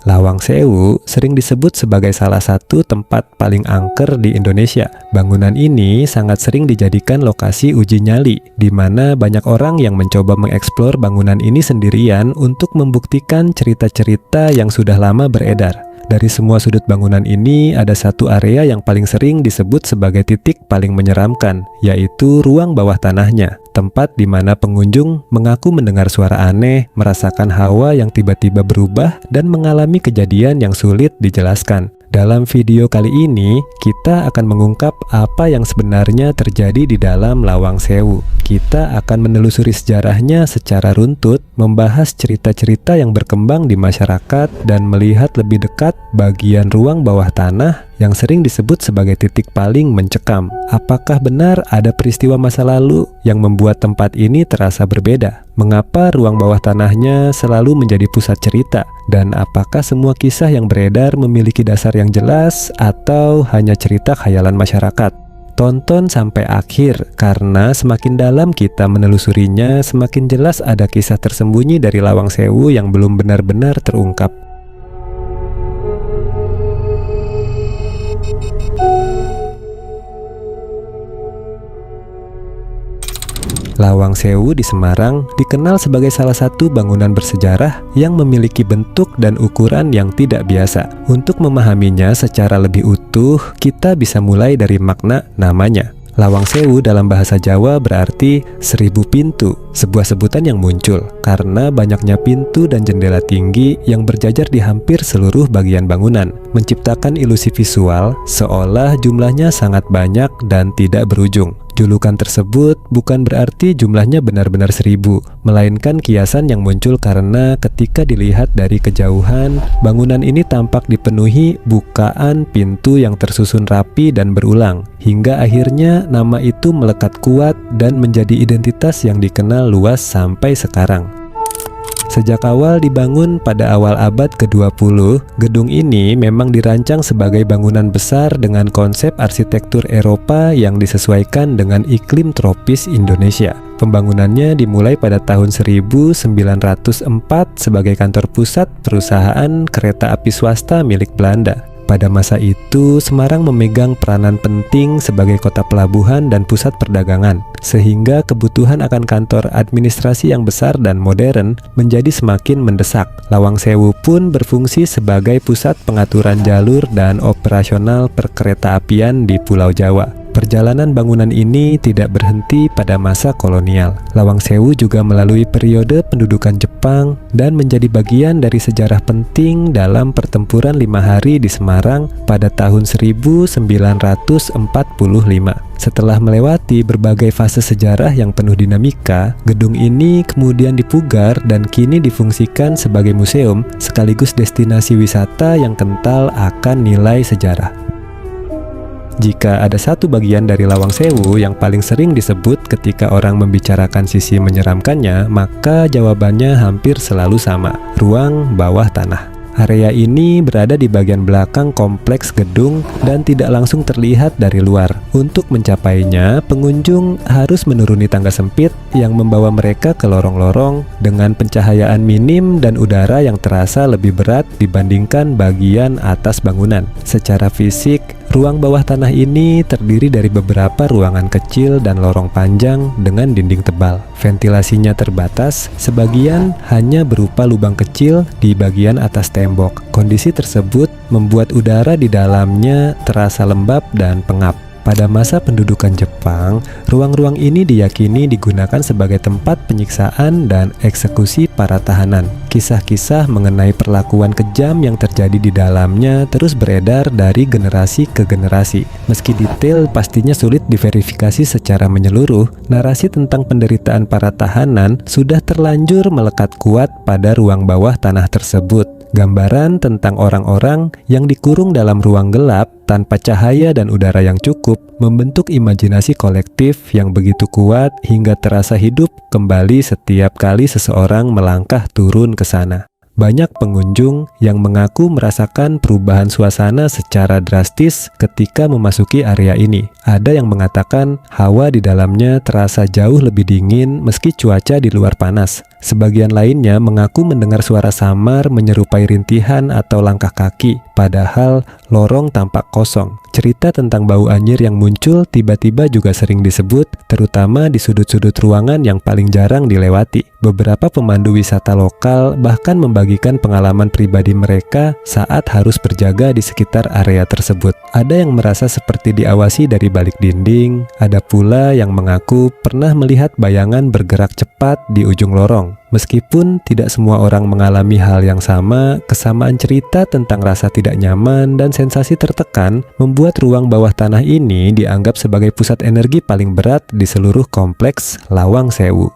Lawang Sewu sering disebut sebagai salah satu tempat paling angker di Indonesia. Bangunan ini sangat sering dijadikan lokasi uji nyali, di mana banyak orang yang mencoba mengeksplor bangunan ini sendirian untuk membuktikan cerita-cerita yang sudah lama beredar. Dari semua sudut bangunan ini, ada satu area yang paling sering disebut sebagai titik paling menyeramkan, yaitu ruang bawah tanahnya. Tempat di mana pengunjung mengaku mendengar suara aneh, merasakan hawa yang tiba-tiba berubah, dan mengalami kejadian yang sulit dijelaskan. Dalam video kali ini, kita akan mengungkap apa yang sebenarnya terjadi di dalam Lawang Sewu. Kita akan menelusuri sejarahnya secara runtut, membahas cerita-cerita yang berkembang di masyarakat, dan melihat lebih dekat bagian ruang bawah tanah yang sering disebut sebagai titik paling mencekam. Apakah benar ada peristiwa masa lalu yang membuat tempat ini terasa berbeda? Mengapa ruang bawah tanahnya selalu menjadi pusat cerita? Dan apakah semua kisah yang beredar memiliki dasar yang jelas atau hanya cerita khayalan masyarakat? Tonton sampai akhir, karena semakin dalam kita menelusurinya, semakin jelas ada kisah tersembunyi dari Lawang Sewu yang belum benar-benar terungkap. Lawang Sewu di Semarang dikenal sebagai salah satu bangunan bersejarah yang memiliki bentuk dan ukuran yang tidak biasa. Untuk memahaminya secara lebih utuh, kita bisa mulai dari makna namanya. Lawang Sewu dalam bahasa Jawa berarti 1000 pintu, sebuah sebutan yang muncul karena banyaknya pintu dan jendela tinggi yang berjajar di hampir seluruh bagian bangunan, menciptakan ilusi visual seolah jumlahnya sangat banyak dan tidak berujung. Julukan tersebut bukan berarti jumlahnya benar-benar 1000, melainkan kiasan yang muncul karena ketika dilihat dari kejauhan, bangunan ini tampak dipenuhi bukaan pintu yang tersusun rapi dan berulang, hingga akhirnya nama itu melekat kuat dan menjadi identitas yang dikenal luas sampai sekarang. Sejak awal dibangun pada awal abad ke-20, gedung ini memang dirancang sebagai bangunan besar dengan konsep arsitektur Eropa yang disesuaikan dengan iklim tropis Indonesia. Pembangunannya dimulai pada tahun 1904 sebagai kantor pusat perusahaan kereta api swasta milik Belanda. Pada masa itu, Semarang memegang peranan penting sebagai kota pelabuhan dan pusat perdagangan, sehingga kebutuhan akan kantor administrasi yang besar dan modern menjadi semakin mendesak. Lawang Sewu pun berfungsi sebagai pusat pengaturan jalur dan operasional perkeretaapian di Pulau Jawa. Perjalanan bangunan ini tidak berhenti pada masa kolonial. Lawang Sewu juga melalui periode pendudukan Jepang dan menjadi bagian dari sejarah penting dalam pertempuran 5 hari di Semarang pada tahun 1945. Setelah melewati berbagai fase sejarah yang penuh dinamika, gedung ini kemudian dipugar dan kini difungsikan sebagai museum sekaligus destinasi wisata yang kental akan nilai sejarah. Jika ada satu bagian dari Lawang Sewu yang paling sering disebut ketika orang membicarakan sisi menyeramkannya, maka jawabannya hampir selalu sama: ruang bawah tanah. Area ini berada di bagian belakang kompleks gedung dan tidak langsung terlihat dari luar. Untuk mencapainya, pengunjung harus menuruni tangga sempit yang membawa mereka ke lorong-lorong dengan pencahayaan minim dan udara yang terasa lebih berat dibandingkan bagian atas bangunan. Secara fisik, ruang bawah tanah ini terdiri dari beberapa ruangan kecil dan lorong panjang dengan dinding tebal. Ventilasinya terbatas, sebagian hanya berupa lubang kecil di bagian atas tembok. Kondisi tersebut membuat udara di dalamnya terasa lembab dan pengap. Pada masa pendudukan Jepang, ruang-ruang ini diyakini digunakan sebagai tempat penyiksaan dan eksekusi para tahanan. Kisah-kisah mengenai perlakuan kejam yang terjadi di dalamnya terus beredar dari generasi ke generasi. Meski detail pastinya sulit diverifikasi secara menyeluruh, narasi tentang penderitaan para tahanan sudah terlanjur melekat kuat pada ruang bawah tanah tersebut. Gambaran tentang orang-orang yang dikurung dalam ruang gelap tanpa cahaya dan udara yang cukup membentuk imajinasi kolektif yang begitu kuat hingga terasa hidup kembali setiap kali seseorang melangkah turun ke sana. Banyak pengunjung yang mengaku merasakan perubahan suasana secara drastis ketika memasuki area ini. Ada yang mengatakan hawa di dalamnya terasa jauh lebih dingin meski cuaca di luar panas. Sebagian lainnya mengaku mendengar suara samar menyerupai rintihan atau langkah kaki, padahal lorong tampak kosong. Cerita tentang bau anyir yang muncul tiba-tiba juga sering disebut, terutama di sudut-sudut ruangan yang paling jarang dilewati. Beberapa pemandu wisata lokal bahkan membagikan pengalaman pribadi mereka saat harus berjaga di sekitar area tersebut. Ada yang merasa seperti diawasi dari balik dinding, ada pula yang mengaku pernah melihat bayangan bergerak cepat di ujung lorong. Meskipun tidak semua orang mengalami hal yang sama, kesamaan cerita tentang rasa tidak nyaman dan sensasi tertekan membuat ruang bawah tanah ini dianggap sebagai pusat energi paling berat di seluruh kompleks Lawang Sewu.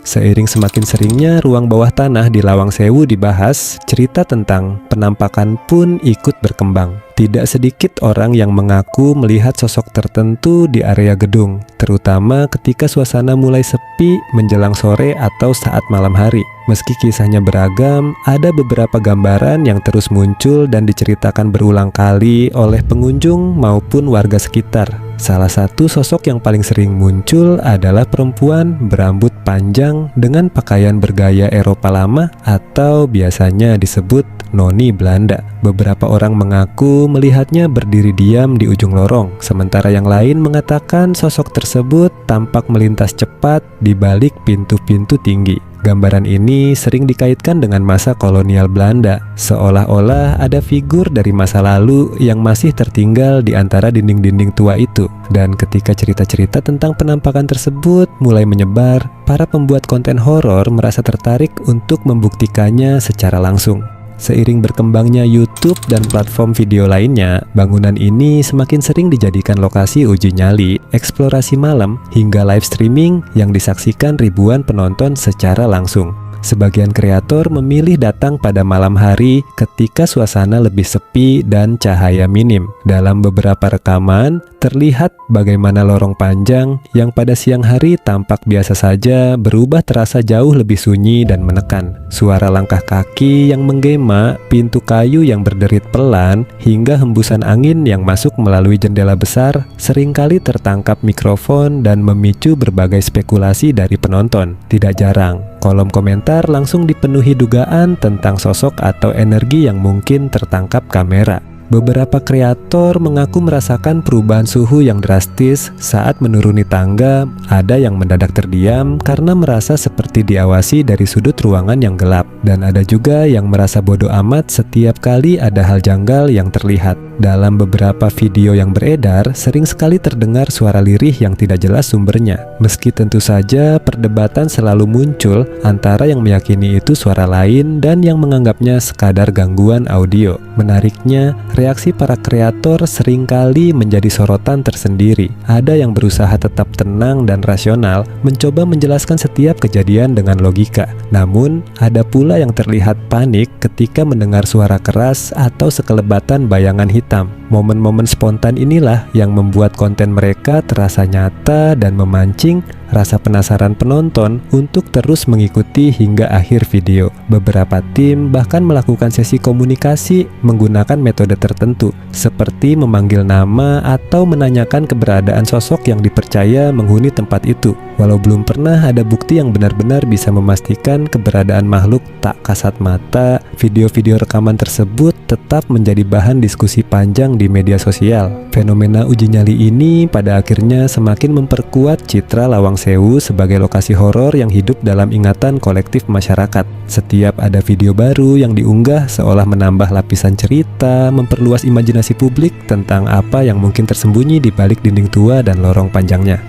Seiring semakin seringnya ruang bawah tanah di Lawang Sewu dibahas, cerita tentang penampakan pun ikut berkembang. Tidak sedikit orang yang mengaku melihat sosok tertentu di area gedung, terutama ketika suasana mulai sepi menjelang sore atau saat malam hari. Meski kisahnya beragam, ada beberapa gambaran yang terus muncul dan diceritakan berulang kali oleh pengunjung maupun warga sekitar. Salah satu sosok yang paling sering muncul adalah perempuan berambut panjang dengan pakaian bergaya Eropa lama atau biasanya disebut Noni Belanda. Beberapa orang mengaku melihatnya berdiri diam di ujung lorong, sementara yang lain mengatakan sosok tersebut tampak melintas cepat di balik pintu-pintu tinggi. Gambaran ini sering dikaitkan dengan masa kolonial Belanda, seolah-olah ada figur dari masa lalu yang masih tertinggal di antara dinding-dinding tua itu. Dan ketika cerita-cerita tentang penampakan tersebut mulai menyebar, para pembuat konten horor merasa tertarik untuk membuktikannya secara langsung. Seiring berkembangnya YouTube dan platform video lainnya, bangunan ini semakin sering dijadikan lokasi uji nyali, eksplorasi malam, hingga live streaming yang disaksikan ribuan penonton secara langsung. Sebagian kreator memilih datang pada malam hari ketika suasana lebih sepi dan cahaya minim. Dalam beberapa rekaman, terlihat bagaimana lorong panjang yang pada siang hari tampak biasa saja berubah terasa jauh lebih sunyi dan menekan. Suara langkah kaki yang menggema, pintu kayu yang berderit pelan, hingga hembusan angin yang masuk melalui jendela besar seringkali tertangkap mikrofon dan memicu berbagai spekulasi dari penonton. Tidak jarang, kolom komentar langsung dipenuhi dugaan tentang sosok atau energi yang mungkin tertangkap kamera. Beberapa kreator mengaku merasakan perubahan suhu yang drastis saat menuruni tangga. Ada yang mendadak terdiam karena merasa seperti diawasi dari sudut ruangan yang gelap. Dan ada juga yang merasa bodoh amat setiap kali ada hal janggal yang terlihat. Dalam beberapa video yang beredar, sering sekali terdengar suara lirih yang tidak jelas sumbernya. Meski tentu saja perdebatan selalu muncul antara yang meyakini itu suara lain dan yang menganggapnya sekadar gangguan audio. Menariknya, reaksi para kreator seringkali menjadi sorotan tersendiri. Ada yang berusaha tetap tenang dan rasional, mencoba menjelaskan setiap kejadian dengan logika. Namun, ada pula yang terlihat panik ketika mendengar suara keras atau sekelebatan bayangan hitam. Momen-momen spontan inilah yang membuat konten mereka terasa nyata dan memancing rasa penasaran penonton untuk terus mengikuti hingga akhir video. Beberapa tim bahkan melakukan sesi komunikasi menggunakan metode tertentu, seperti memanggil nama atau menanyakan keberadaan sosok yang dipercaya menghuni tempat itu. Walau belum pernah ada bukti yang benar-benar bisa memastikan keberadaan makhluk tak kasat mata, video-video rekaman tersebut tetap menjadi bahan diskusi panjang di media sosial. Fenomena uji nyali ini pada akhirnya semakin memperkuat citra Lawang Sewu sebagai lokasi horor yang hidup dalam ingatan kolektif masyarakat. Setiap ada video baru yang diunggah seolah menambah lapisan cerita, memperluas imajinasi publik tentang apa yang mungkin tersembunyi di balik dinding tua dan lorong panjangnya.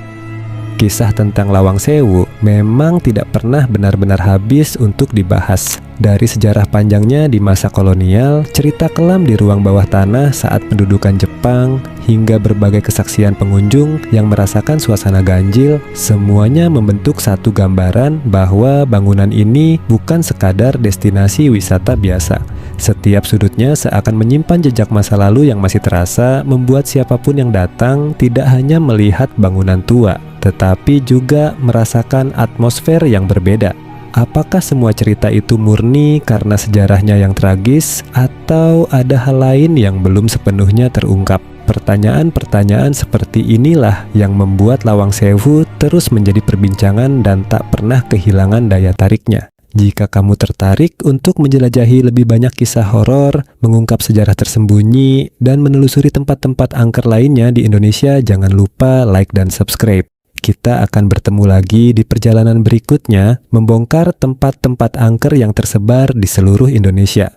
Kisah tentang Lawang Sewu memang tidak pernah benar-benar habis untuk dibahas. Dari sejarah panjangnya di masa kolonial, cerita kelam di ruang bawah tanah saat pendudukan Jepang, hingga berbagai kesaksian pengunjung yang merasakan suasana ganjil, semuanya membentuk satu gambaran bahwa bangunan ini bukan sekadar destinasi wisata biasa. Setiap sudutnya seakan menyimpan jejak masa lalu yang masih terasa, membuat siapapun yang datang tidak hanya melihat bangunan tua, tetapi juga merasakan atmosfer yang berbeda. Apakah semua cerita itu murni karena sejarahnya yang tragis, atau ada hal lain yang belum sepenuhnya terungkap? Pertanyaan-pertanyaan seperti inilah yang membuat Lawang Sewu terus menjadi perbincangan dan tak pernah kehilangan daya tariknya. Jika kamu tertarik untuk menjelajahi lebih banyak kisah horor, mengungkap sejarah tersembunyi, dan menelusuri tempat-tempat angker lainnya di Indonesia, jangan lupa like dan subscribe. Kita akan bertemu lagi di perjalanan berikutnya, membongkar tempat-tempat angker yang tersebar di seluruh Indonesia.